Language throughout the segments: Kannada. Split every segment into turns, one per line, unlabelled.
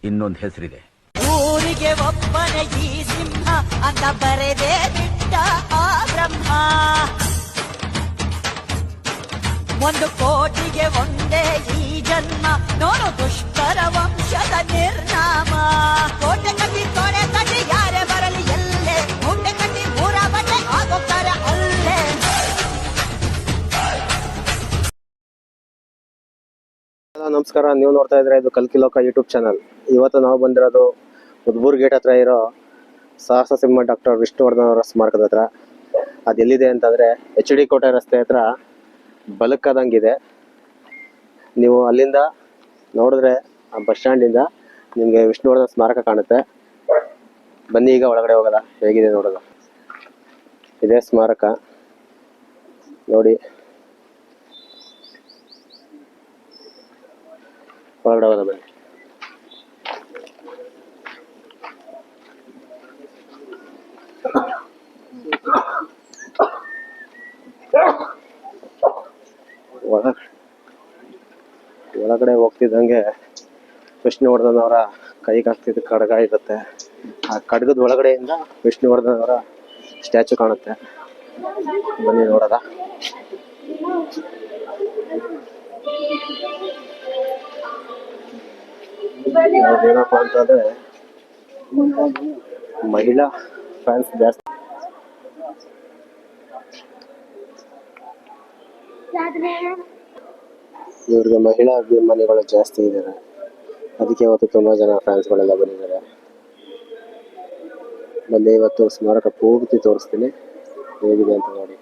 ಇನ್ನೊಂದು ಹೆಸರಿದೆ.
ಊರಿಗೆ ಒಬ್ಬನೇ ಈ ಸಿಂಹ ಅಂತ ಬರೆದೇ ಬಿಟ್ಟ ಆ ಬ್ರಹ್ಮ. 1 ಕೋಟಿಗೆ ಒಂದೇ ಈ ಜನ್ಮ, ನೋಡು ದುಷ್ಟರ ವಂಶದ ನಿರ್ನಾಮ. ಕೋಟೆ ಕಟ್ಟಿ ಕೋಣೆ ಕಟ್ಟಿ ಯಾರೇ ಬರಲಿ ಎಲ್ಲೇ, ಮೂಟೆ ಕಟ್ಟಿ ಊರ ಬಟ್ಟೆ ಆಗೋಗ್ತಾರೆ ಅಲ್ಲೇ.
ನಮಸ್ಕಾರ, ನೀವು ನೋಡ್ತಾ ಇದ್ರೆ ಇದು ಕಲ್ಕಿ ಲೋಕ ಯೂಟ್ಯೂಬ್ ಚಾನಲ್. ಇವತ್ತು ನಾವು ಬಂದಿರೋದು ಉದ್ಬೂರ್ ಗೇಟ್ ಹತ್ರ ಇರೋ ಸಾಹಸ ಸಿಂಹ ಡಾಕ್ಟರ್ ವಿಷ್ಣುವರ್ಧನ್ ಅವರ ಸ್ಮಾರಕದ ಹತ್ರ. ಅದು ಎಲ್ಲಿದೆ ಅಂತಂದ್ರೆ HD ಕೋಟೆ ರಸ್ತೆ ಹತ್ರ ಬಲಕ್ಕದಂಗಿದೆ. ನೀವು ಅಲ್ಲಿಂದ ನೋಡಿದ್ರೆ ಆ ಬಸ್ ಸ್ಟ್ಯಾಂಡಿಂದ ನಿಮಗೆ ವಿಷ್ಣುವರ್ಧನ್ ಸ್ಮಾರಕ ಕಾಣುತ್ತೆ. ಬನ್ನಿ ಈಗ ಒಳಗಡೆ ಹೋಗಲ್ಲ, ಹೇಗಿದೆ ನೋಡೋದು. ಇದೇ ಸ್ಮಾರಕ ನೋಡಿ, ಒಳಗಡೆ ಹೋಗೋದ ಬನ್ನಿ. ಒಳಗಡೆ ಹೋಗ್ತಿದ್ದಂಗೆ ವಿಷ್ಣುವರ್ಧನ್ ಅವರ ಕೈಗೆ ಹಾಕ್ತಿದ್ದ ಖಡ್ಗ ಇರುತ್ತೆ. ಆ ಖಡ್ಗದ ಒಳಗಡೆಯಿಂದ ವಿಷ್ಣುವರ್ಧನ್ ಅವರ ಸ್ಟ್ಯಾಚು ಕಾಣುತ್ತೆ. ಬನ್ನಿ ನೋಡೋದ. ಏನಪ್ಪ ಅಂತಂದ್ರೆ ಮಹಿಳಾ ಫ್ಯಾನ್ಸ್ ಜಾಸ್ತಿ. ಇವ್ರಿಗೆ ಮಹಿಳಾ ಅಭಿಮಾನಿಗಳು ಜಾಸ್ತಿ ಇದ್ದಾರೆ, ಅದಕ್ಕೆ ಇವತ್ತು ತುಂಬಾ ಜನ ಫ್ಯಾನ್ಸ್ಗಳೆಲ್ಲ ಬಂದಿದ್ದಾರೆ. ಬಂದೆ ಇವತ್ತು ಸ್ಮಾರಕ ಪೂರ್ತಿ ತೋರಿಸ್ತೀನಿ, ಹೇಗಿದೆ ಅಂತ ನೋಡಿ.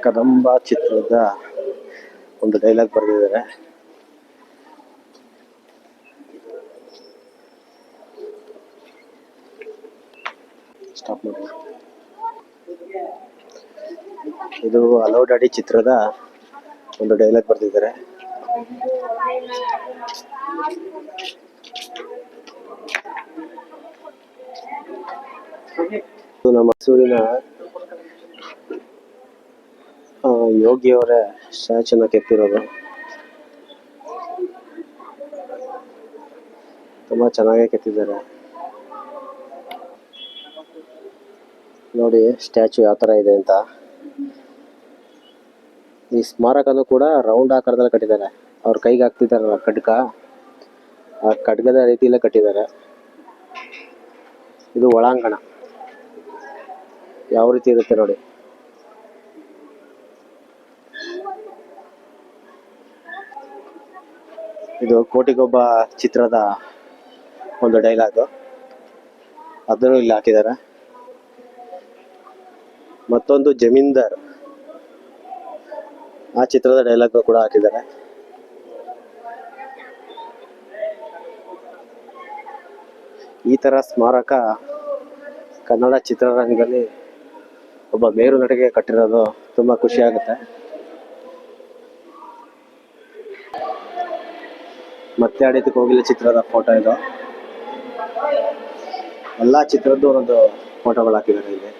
ಕದಂಬ ಚಿತ್ರದ ಒಂದು ಡೈಲಾಗ್ ಬರೆದಿದ್ದಾರೆ. ಸ್ಟಾಪ್ ಮಾಡಿ. ಇದು ಹಲೋ ಡ್ಯಾಡಿ ಚಿತ್ರದ ಒಂದು ಡೈಲಾಗ್ ಬರೆದಿದ್ದಾರೆ. ನಮ್ಮ ಮೈಸೂರಿನ ಯೋಗಿಯವರೇ ಸ್ಟ್ಯಾಚುನ ಕೆತ್ತಿರೋದು. ತುಂಬಾ ಚೆನ್ನಾಗಿ ಕೆತ್ತಿದ್ದಾರೆ ನೋಡಿ ಸ್ಟ್ಯಾಚು ಯಾವ ತರ ಇದೆ ಅಂತ. ಈ ಸ್ಮಾರಕನು ಕೂಡ ರೌಂಡ್ ಆಕಾರದಲ್ಲಿ ಕಟ್ಟಿದ್ದಾರೆ. ಅವ್ರ ಕೈಗೆ ಹಾಕ್ತಿದ್ದಾರಲ್ಲ ಖಡ್ಗ, ಆ ಖಡ್ಗದ ರೀತಿಯಲ್ಲೇ ಕಟ್ಟಿದ್ದಾರೆ. ಇದು ಒಳಾಂಗಣ ಯಾವ ರೀತಿ ಇರುತ್ತೆ ನೋಡಿ. ಇದು ಕೋಟಿಗೊಬ್ಬ ಚಿತ್ರದ ಒಂದು ಡೈಲಾಗ್, ಅದನ್ನು ಇಲ್ಲಿ ಹಾಕಿದ್ದಾರೆ. ಮತ್ತೊಂದು ಜಮೀನ್ದಾರ್, ಆ ಚಿತ್ರದ ಡೈಲಾಗ್ ಕೂಡ ಹಾಕಿದ್ದಾರೆ. ಈ ತರ ಸ್ಮಾರಕ ಕನ್ನಡ ಚಿತ್ರರಂಗದಲ್ಲಿ ಒಬ್ಬ ಮೇರು ನಟಿಗೆ ಕಟ್ಟಿರೋದು ತುಂಬಾ ಖುಷಿ ಆಗುತ್ತೆ. ಮತ್ತೆ ಅಡಿತಕ್ಕೆ ಹೋಗಿಲ್ಲ ಚಿತ್ರದ ಫೋಟೋ ಇದು. ಎಲ್ಲಾ ಚಿತ್ರದ್ದು ಒಂದೊಂದು ಫೋಟೋಗಳು ಹಾಕಿದ್ದಾರೆ ಇಲ್ಲಿ.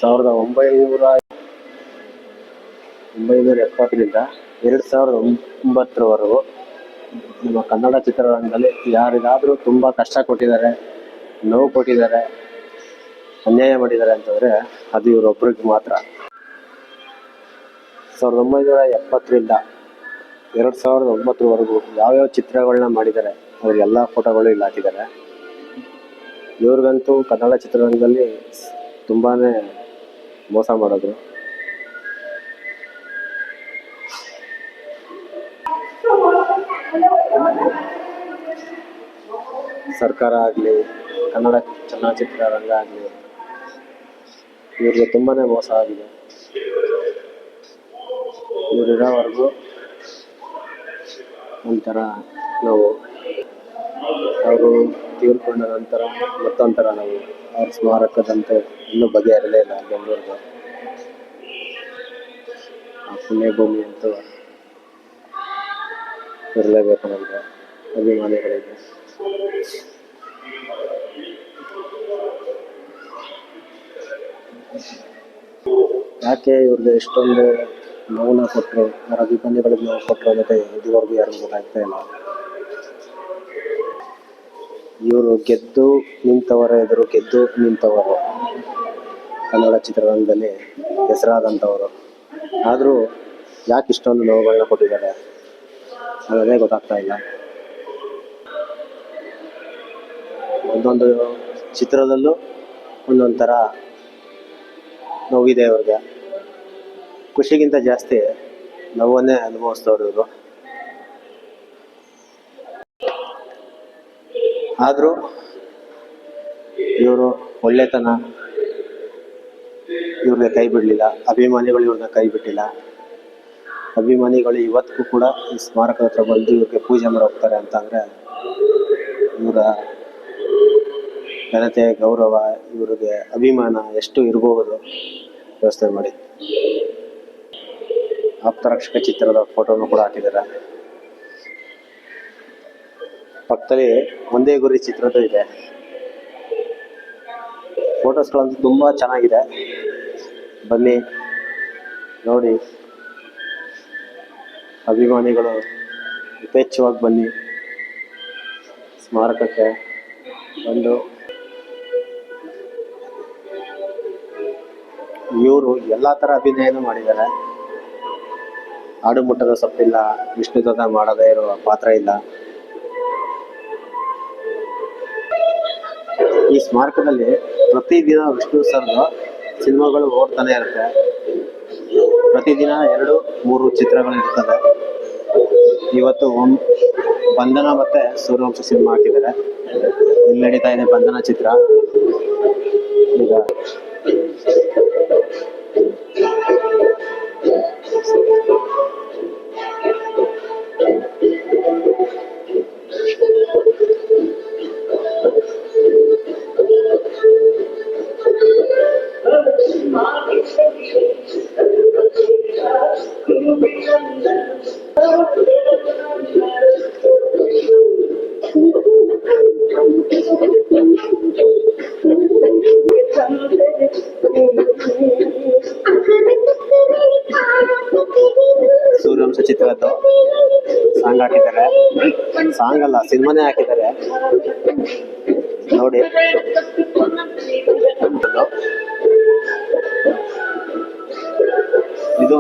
ಸಾವಿರದ 1970ರಿಂದ 2009ರವರೆಗೂ ನಮ್ಮ ಕನ್ನಡ ಚಿತ್ರರಂಗದಲ್ಲಿ ಯಾರಿಗಾದ್ರೂ ತುಂಬಾ ಕಷ್ಟ ಕೊಟ್ಟಿದ್ದಾರೆ, ನೋವು ಕೊಟ್ಟಿದ್ದಾರೆ, ಅನ್ಯಾಯ ಮಾಡಿದ್ದಾರೆ ಅಂತಂದ್ರೆ ಅದು ಇವರೊಬ್ಬರಿಗೆ ಮಾತ್ರ. 1970ರಿಂದ 2009ರವರೆಗೂ ಯಾವ್ಯಾವ ಚಿತ್ರಗಳನ್ನ ಮಾಡಿದ್ದಾರೆ ಅವ್ರ ಎಲ್ಲಾ ಫೋಟೋಗಳು ಇಲ್ಲಿ ಹಾಕಿದ್ದಾರೆ. ಇವ್ರಿಗಂತೂ ಕನ್ನಡ ಚಿತ್ರರಂಗದಲ್ಲಿ ತುಂಬಾನೇ ಮೋಸ ಮಾಡೋದು. ಸರ್ಕಾರ ಆಗ್ಲಿ, ಕನ್ನಡ ಚಲನಚಿತ್ರರಂಗ ಆಗ್ಲಿ, ಇವ್ರಿಗೆ ತುಂಬಾನೇ ಮೋಸ ಆಗಿದೆ. ಇವರಿರೋವರೆಗೂ ಒಂಥರ ನಾವು ಅವರು ತೀರ್ಕೊಂಡ ನಂತರ ಮತ್ತೊಂಥರ ನಾವು ಅವ್ರ ಸ್ಮಾರಕದಂತೆ ಇನ್ನೂ ಬಗೆಹರಿಲೇ ಇಲ್ಲ. ಬೆಂಗಳೂರಿಗೆ ಆ ಪುಣ್ಯ ಭೂಮಿ ಅಂತೂ ಇರಲೇಬೇಕು ನಮಗೆ. ಅಭಿಮಾನಿಗಳಿಗೆ. ಯಾಕೆ ಇವ್ರಿಗೆ ಇಷ್ಟೊಂದು ನೋವನ್ನ ಕೊಟ್ಟರು, ಅವರ ಅಭಿಮಾನಿಗಳಿಗೆ ನೋವು ಕೊಟ್ಟರು ಅನ್ನೋದೇ ಇದುವರೆಗೂ ಯಾರಿಗೂ ಗೊತ್ತಾಗ್ತಾ ಇಲ್ಲ. ಇವರು ಗೆದ್ದು ನಿಂತವರ ಎದುರು ಗೆದ್ದು ನಿಂತವರು, ಕನ್ನಡ ಚಿತ್ರರಂಗದಲ್ಲಿ ಹೆಸರಾದಂಥವರು. ಆದರೂ ಯಾಕೆ ಇಷ್ಟೊಂದು ನೋವುಗಳನ್ನ ಕೊಟ್ಟಿದ್ದಾರೆ ಅನ್ನೋದೇ ಗೊತ್ತಾಗ್ತಾ ಇಲ್ಲ. ಒಂದೊಂದು ಚಿತ್ರದಲ್ಲೂ ಒಂದೊಂದು ಥರ ನೋವಿದೆ ಅವ್ರಿಗೆ. ಖುಷಿಗಿಂತ ಜಾಸ್ತಿ ನೋವನ್ನೇ ಅನುಭವಿಸ್ತವ್ರು ಇವರು. ಆದರೂ ಇವರು ಒಳ್ಳೆತನ ಇವ್ರಿಗೆ ಕೈ ಬಿಡಲಿಲ್ಲ, ಅಭಿಮಾನಿಗಳು ಇವ್ರನ್ನ ಕೈ ಬಿಟ್ಟಿಲ್ಲ. ಅಭಿಮಾನಿಗಳು ಇವತ್ತಿಗೂ ಕೂಡ ಈ ಸ್ಮಾರಕದ ಹತ್ರ ಬಂದು ಇವ್ರಿಗೆ ಪೂಜೆ ಮಾಡಿ ಹೋಗ್ತಾರೆ ಅಂತಂದರೆ ಇವರ ಘನತೆ, ಗೌರವ, ಇವರಿಗೆ ಅಭಿಮಾನ ಎಷ್ಟು ಇರಬಹುದು ಯೋಚನೆ ಮಾಡಿ. ಆಪ್ತರಕ್ಷಕ ಚಿತ್ರದ ಫೋಟೋನು ಕೂಡ ಹಾಕಿದ್ದಾರೆ. ಪಕ್ಕದಲ್ಲಿ ಒಂದೇ ಗುರಿ ಚಿತ್ರದ್ದು ಇದೆ. ಫೋಟೋಸ್ಗಳಂತೂ ತುಂಬ ಚೆನ್ನಾಗಿದೆ, ಬನ್ನಿ ನೋಡಿ. ಅಭಿಮಾನಿಗಳು ಯಥೇಚ್ಛವಾಗಿ ಬನ್ನಿ ಸ್ಮಾರಕಕ್ಕೆ ಬಂದು. ಇವರು ಎಲ್ಲ ಥರ ಅಭಿನಯನೂ ಮಾಡಿದ್ದಾರೆ. ಆಡು ಮುಟ್ಟದ ಸೊಪ್ಪಿಲ್ಲ, ವಿಷ್ಣುದತ್ತ ಮಾಡದೇ ಇರುವ ಪಾತ್ರ ಇಲ್ಲ. ಈ ಸ್ಮಾರಕದಲ್ಲಿ ಪ್ರತಿದಿನ ವಿಷ್ಣು ಸರ್ದು ಸಿನಿಮಾಗಳು ಓಡ್ತಾನೆ ಇರುತ್ತೆ. ಪ್ರತಿದಿನ 2-3 ಚಿತ್ರಗಳು ಇರ್ತದೆ. ಇವತ್ತು ಬಂಧನ ಮತ್ತೆ ಸೂರ್ಯವಂಶ ಸಿನಿಮಾ ಹಾಕಿದ್ದಾರೆ. ಇಲ್ಲಿ ನಡೀತಾ ಇದೆ ಬಂಧನ ಚಿತ್ರ. ಈಗ ಸೂರ್ಯವಂಶ ಚಿತ್ರದ್ದು ಸಾಂಗ್ ಹಾಕಿದ್ದಾರೆ. ಸಾಂಗ್ ಅಲ್ಲ, ಸಿನಿಮಾನೇ ಹಾಕಿದ್ದಾರೆ ನೋಡಿ. ಇದು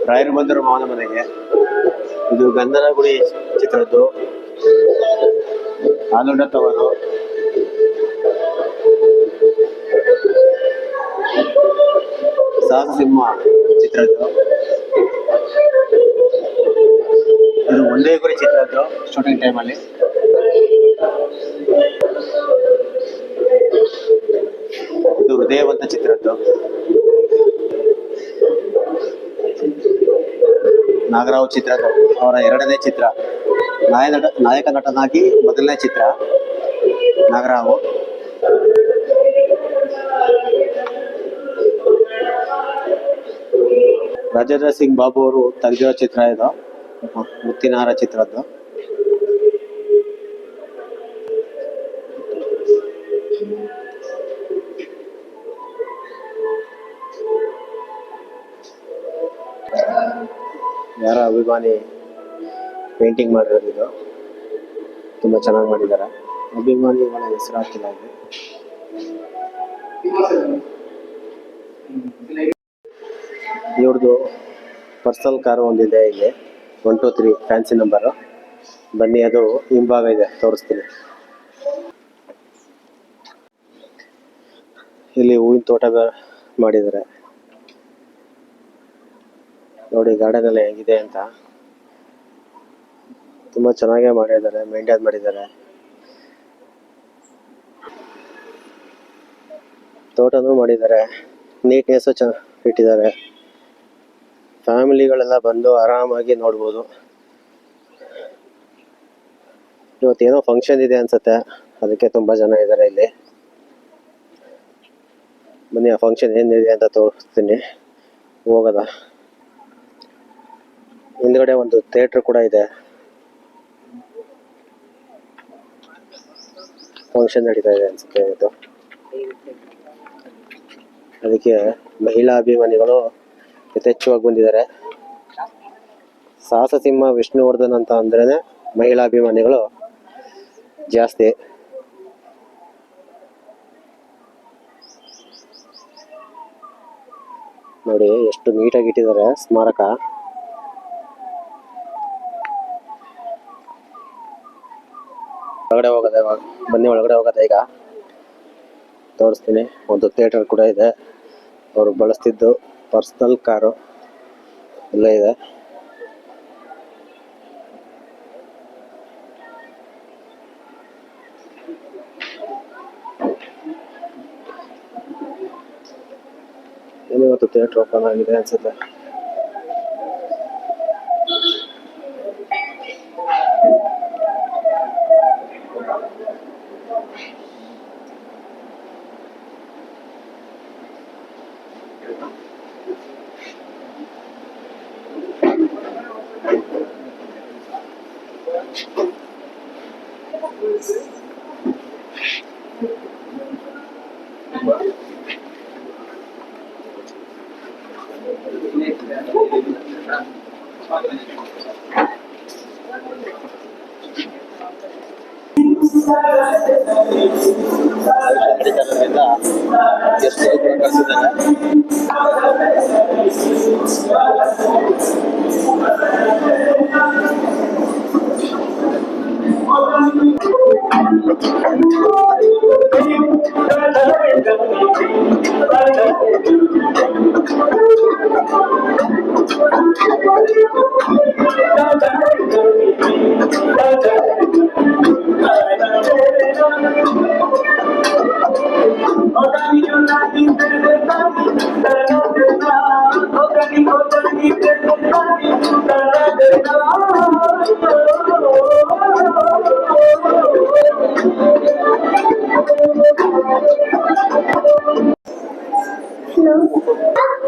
ರಾಯರು ಬಂದರು ಮಾವನ ಮನೆಗೆ. ಇದು ಗಂಧದ ಗುಡಿ ಚಿತ್ರದ್ದು. ಆಲೂಡತ್ತವರು ಸಾಹಸ ಸಿಂಹ ಚಿತ್ರದ್ದು. ಇದು ಒಂದೇ ಗುರಿ ಚಿತ್ರದ್ದು ಶೂಟಿಂಗ್ ಟೈಮಲ್ಲಿ. ಇದು ಹೃದಯವಂತ ಚಿತ್ರದ್ದು. ನಾಗರಾವ್ ಚಿತ್ರದ್ದು ಅವರ 2ನೇ ಚಿತ್ರ. ನಾಯಕ ನಟನಾಗಿ ಮೊದಲನೇ ಚಿತ್ರ ನಾಗರಾವ್. ರಾಜೇಂದ್ರ ಸಿಂಗ್ ಬಾಬು ಅವರು ತೆಗೆದಿರೋ ಚಿತ್ರ ಇದು, ಮುತ್ತಿನಹಾರ ಚಿತ್ರದ್ದು. ಯಾರ ಅಭಿಮಾನಿ ಪೇಂಟಿಂಗ್ ಮಾಡಿರೋದು ಇದು. ತುಂಬ ಚೆನ್ನಾಗಿ ಮಾಡಿದ್ದಾರೆ. ಅಭಿಮಾನಿಗಳ ಹೆಸರು ಹಾಕಿಲ್ಲ ಇದು. ಇವ್ರದ್ದು ಪರ್ಸನಲ್ ಕಾರು ಒಂದಿದೆ ಇಲ್ಲಿ, 123 ಫ್ಯಾನ್ಸಿ ನಂಬರು. ಬನ್ನಿ, ಅದು ಹಿಂಭಾಗ ಇದೆ, ತೋರಿಸ್ತೀನಿ. ಇಲ್ಲಿ ಹೂವಿನ ತೋಟ ಮಾಡಿದ್ದಾರೆ ನೋಡಿ. ಗಾರ್ಡನ್ ಎಲ್ಲ ಹೇಗಿದೆ ಅಂತ ತುಂಬ ಚೆನ್ನಾಗೇ ಮಾಡಿದ್ದಾರೆ, ಮೇಂಟೈನ್ ಮಾಡಿದ್ದಾರೆ. ತೋಟನೂ ಮಾಡಿದ್ದಾರೆ, ನೀಟ್ನೆಸ್ಸು ಚೆನ್ನಾಗಿ ಇಟ್ಟಿದ್ದಾರೆ. ಫ್ಯಾಮಿಲಿಗಳೆಲ್ಲ ಬಂದು ಆರಾಮಾಗಿ ನೋಡ್ಬೋದು. ಇವತ್ತೇನೋ ಫಂಕ್ಷನ್ ಇದೆ ಅನ್ಸುತ್ತೆ, ಅದಕ್ಕೆ ತುಂಬ ಜನ ಇದ್ದಾರೆ ಇಲ್ಲಿ. ಬನ್ನಿ, ಆ ಫಂಕ್ಷನ್ ಏನಿದೆ ಅಂತ ತೋರಿಸ್ತೀನಿ. ಹೋಗೋದ. ಹಿಂದ್ಗಡೆ ಒಂದು ಥಿಯೇಟ್ರ್ ಕೂಡ ಇದೆ. ಫಂಕ್ಷನ್ ನಡೀತಾ ಇದೆ ಅನ್ಸುತ್ತೆ ಇವತ್ತು. ಅದಕ್ಕೆ ಮಹಿಳಾ ಅಭಿಮಾನಿಗಳು ಯಥೇಚ್ಛವಾಗಿ ಬಂದಿದ್ದಾರೆ. ಸಾಹಸ ಸಿಂಹ ವಿಷ್ಣುವರ್ಧನ್ ಅಂತ ಅಂದ್ರೇನೆ ಮಹಿಳಾ ಅಭಿಮಾನಿಗಳು ಜಾಸ್ತಿ. ನೋಡಿ ಎಷ್ಟು ನೀಟಾಗಿ ಇಟ್ಟಿದ್ದಾರೆ ಸ್ಮಾರಕ. ಒಳಗಡೆ ಹೋಗೋದ ಬನ್ನಿ, ಒಳಗಡೆ ಹೋಗೋದ ಈಗ ತೋರಿಸ್ತೀನಿ. ಒಂದು ಥಿಯೇಟರ್ ಕೂಡ ಇದೆ, ಅವರು ಬಳಸ್ತಿದ್ದು ಪರ್ಸನಲ್ ಕಾರು ಎಲ್ಲ ಇದೆ. ಇವತ್ತು ಥಿಯೇಟರ್ ಓಪನ್ ಆಗಿದೆ ಅನ್ಸುತ್ತೆ. ಎಷ್ಟು ಕಳಿಸಿದ್ದಾರೆ.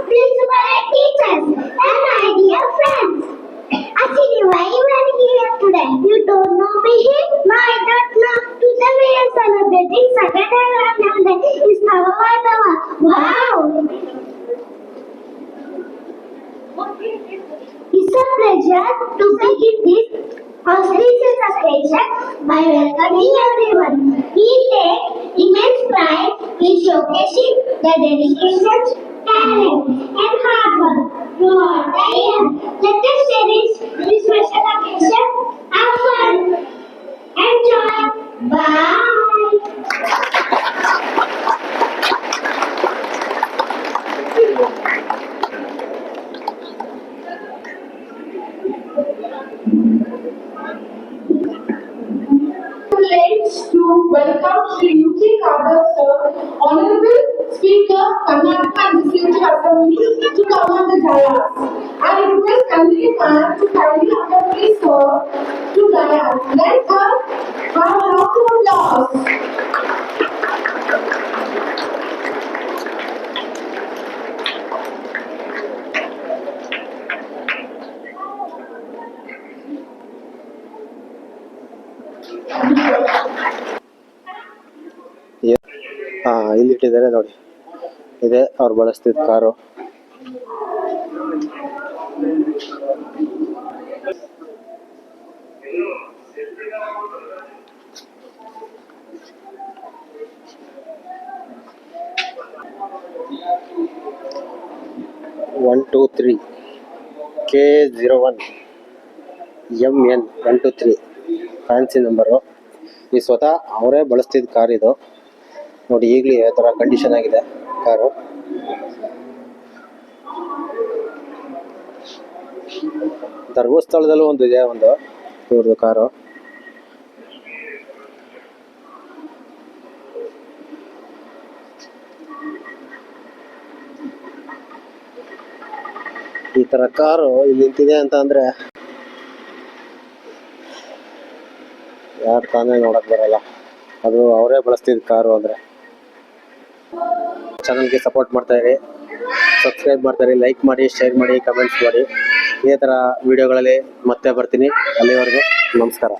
Principal teachers and my dear friends. Actually, why you are here today? You don't know me here? No, I don't know. Today we are celebrating second annual day. It's Navavatava. Wow! It's a pleasure to begin this auspicious occasion by welcoming everyone. We take immense pride in showcasing the dedication, talent, and hard work throughout the year. Let us cherish this special occasion. Have fun. Enjoy. Bye.
To welcome Shri U.K. Kadar sir, Honorable Speaker, Karnataka and the Future Assembly to come on the dais. I request Kanri ma'am to kindly accompany sir to dais. Let's have a round of applause.
ಇಲ್ಲಿ ಇಟ್ಟಿದ್ದಾರೆ ನೋಡಿ, ಇದೆ ಅವ್ರು ಬಳಸ್ತಿದ್ದ car. K01 MN 123 fancy number. ಈ ಸ್ವತಃ ಅವರೇ ಬಳಸ್ತಿದ್ದ ಕಾರ್ ಇದು ನೋಡಿ. ಈಗಲೂ ಯಾವ ಥರ ಕಂಡೀಷನ್ ಆಗಿದೆ ಕಾರು. ಧರ್ಮಸ್ಥಳದಲ್ಲೂ ಒಂದು ಇದೆ, ಒಂದು ಇವ್ರದ್ದು ಕಾರು. ಈ ತರ ಕಾರು ಇಲ್ಲಿ ನಿಂತಿದೆ ಅಂತ ಅಂದ್ರೆ ಯಾರು ತಾನೇ ನೋಡಕ್ ಬರಲ್ಲ. ಅದು ಅವರೇ ಬಳಸ್ತಿದ್ದ ಕಾರು ಅಂದ್ರೆ. ಚಾನಲ್ಗೆ ಸಪೋರ್ಟ್ ಮಾಡ್ತಾ ಇರಿ, ಸಬ್ಸ್ಕ್ರೈಬ್ ಮಾಡ್ತಾ ಇರಿ, ಲೈಕ್ ಮಾಡಿ, ಶೇರ್ ಮಾಡಿ, ಕಮೆಂಟ್ಸ್ ಮಾಡಿ. ಇದೇ ತರ ವಿಡಿಯೋಗಳಲ್ಲಿ ಮತ್ತೆ ಬರ್ತೀನಿ. ಅಲ್ಲಿವರೆಗೂ ನಮಸ್ಕಾರ.